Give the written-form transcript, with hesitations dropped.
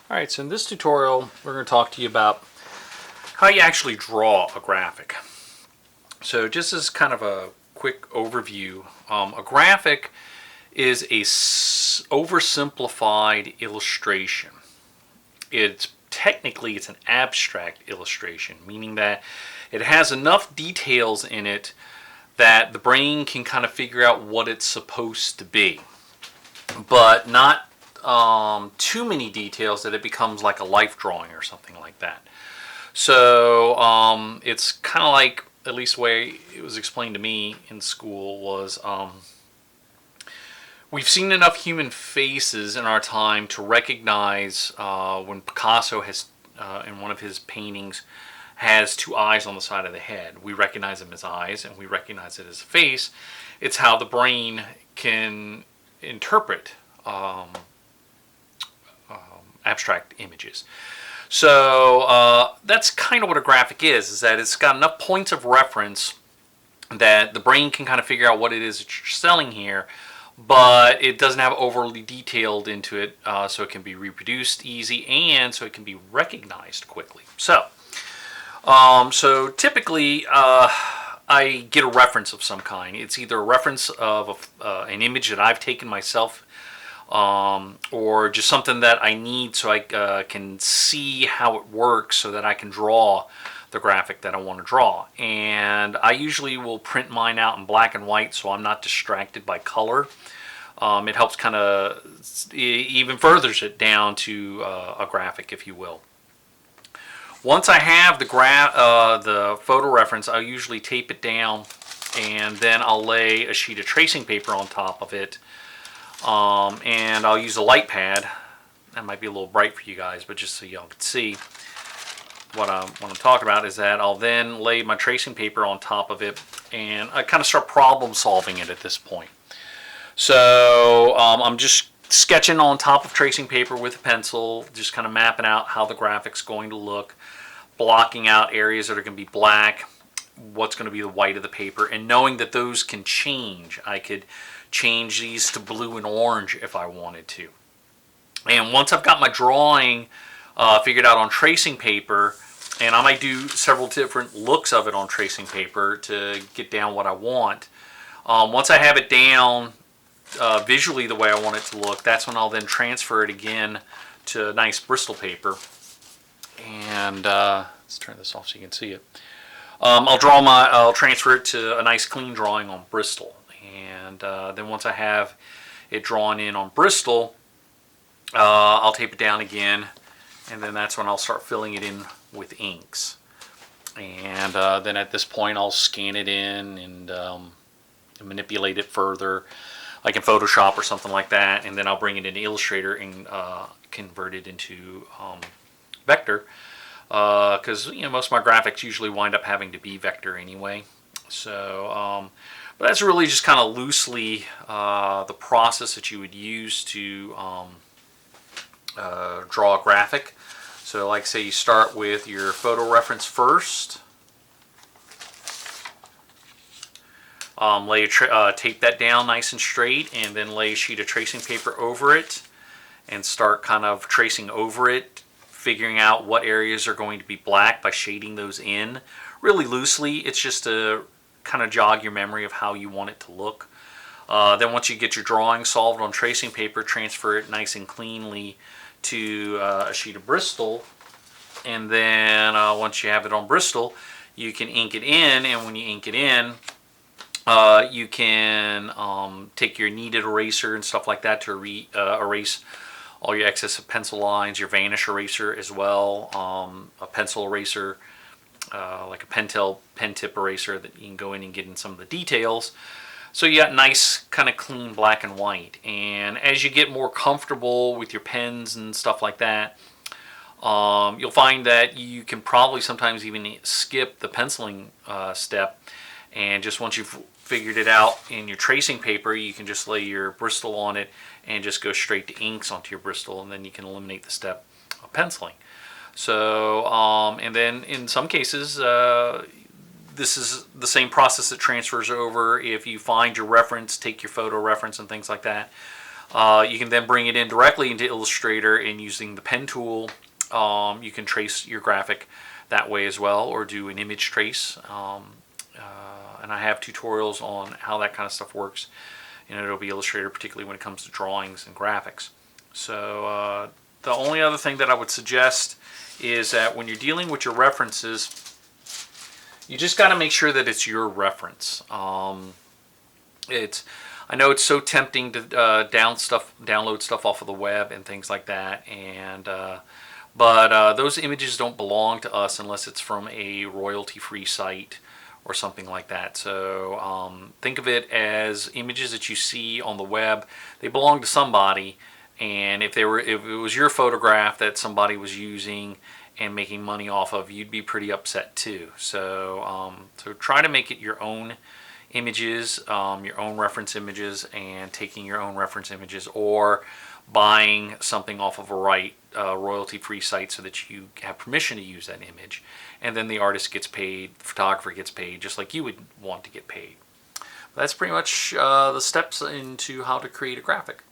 Alright, so in this tutorial we're going to talk to you about how you actually draw a graphic. So just as kind of a quick overview, a graphic is a oversimplified illustration. It's an abstract illustration, meaning that it has enough details in it that the brain can kind of figure out what it's supposed to be, but not too many details that it becomes like a life drawing or something like that. So it's kind of like, at least the way it was explained to me in school was, we've seen enough human faces in our time to recognize when Picasso has, in one of his paintings, has two eyes on the side of the head. We recognize them as eyes and we recognize it as a face. It's how the brain can interpret abstract images. So that's kind of what a graphic is that it's got enough points of reference that the brain can kind of figure out what it is that you're selling here, but it doesn't have overly detailed into it, so it can be reproduced easy and so it can be recognized quickly. So typically I get a reference of some kind. It's either a reference of an image that I've taken myself, or just something that I need so I can see how it works so that I can draw the graphic that I want to draw. And I usually will print mine out in black and white so I'm not distracted by color. It helps kind of, even furthers it down to a graphic, if you will. Once I have the photo reference, I'll usually tape it down and then I'll lay a sheet of tracing paper on top of it. And I'll use a light pad. That might be a little bright for you guys, but just so y'all can see what I'm talking about is that I'll then lay my tracing paper on top of it and I kind of start problem solving it at this point. So I'm just sketching on top of tracing paper with a pencil, just kind of mapping out how the graphic's going to look, blocking out areas that are going to be black, what's going to be the white of the paper, and knowing that those can change. I could change these to blue and orange if I wanted to. And once I've got my drawing figured out on tracing paper, and I might do several different looks of it on tracing paper to get down what I want. Once I have it down visually the way I want it to look, that's when I'll then transfer it again to nice Bristol paper. And let's turn this off so you can see it. I'll transfer it to a nice clean drawing on Bristol. And then once I have it drawn in on Bristol, I'll tape it down again, and then that's when I'll start filling it in with inks. And then at this point I'll scan it in and manipulate it further, like in Photoshop or something like that, and then I'll bring it into Illustrator and convert it into vector, because most of my graphics usually wind up having to be vector anyway. So but that's really just kind of loosely the process that you would use to draw a graphic. So like say you start with your photo reference first, tape that down nice and straight, and then lay a sheet of tracing paper over it and start kind of tracing over it, figuring out what areas are going to be black by shading those in really loosely. It's just to kind of jog your memory of how you want it to look. Then once you get your drawing solved on tracing paper, transfer it nice and cleanly to a sheet of Bristol, and then once you have it on Bristol, you can ink it in. And when you ink it in, you can take your kneaded eraser and stuff like that to erase all your excess of pencil lines, your vanish eraser as well, a pencil eraser, like a pen tip eraser that you can go in and get in some of the details. So you got nice kind of clean black and white. And as you get more comfortable with your pens and stuff like that, you'll find that you can probably sometimes even skip the penciling step, and just once you've figured it out in your tracing paper, you can just lay your Bristol on it and just go straight to inks onto your Bristol, and then you can eliminate the step of penciling. So and then in some cases this is the same process that transfers over if you find your reference, take your photo reference and things like that. You can then bring it in directly into Illustrator, and using the pen tool, you can trace your graphic that way as well, or do an image trace. And I have tutorials on how that kind of stuff works in Adobe Illustrator, particularly when it comes to drawings and graphics. So the only other thing that I would suggest is that when you're dealing with your references, you just got to make sure that it's your reference. I know it's so tempting to download stuff off of the web and things like that, but those images don't belong to us unless it's from a royalty-free site or something like that. So think of it as images that you see on the web. They belong to somebody, and if it was your photograph that somebody was using and making money off of, you'd be pretty upset too. So so try to make it your own images, your own reference images, and taking your own reference images, or buying something off of a royalty-free site so that you have permission to use that image, and then the artist gets paid, the photographer gets paid, just like you would want to get paid. That's pretty much the steps into how to create a graphic.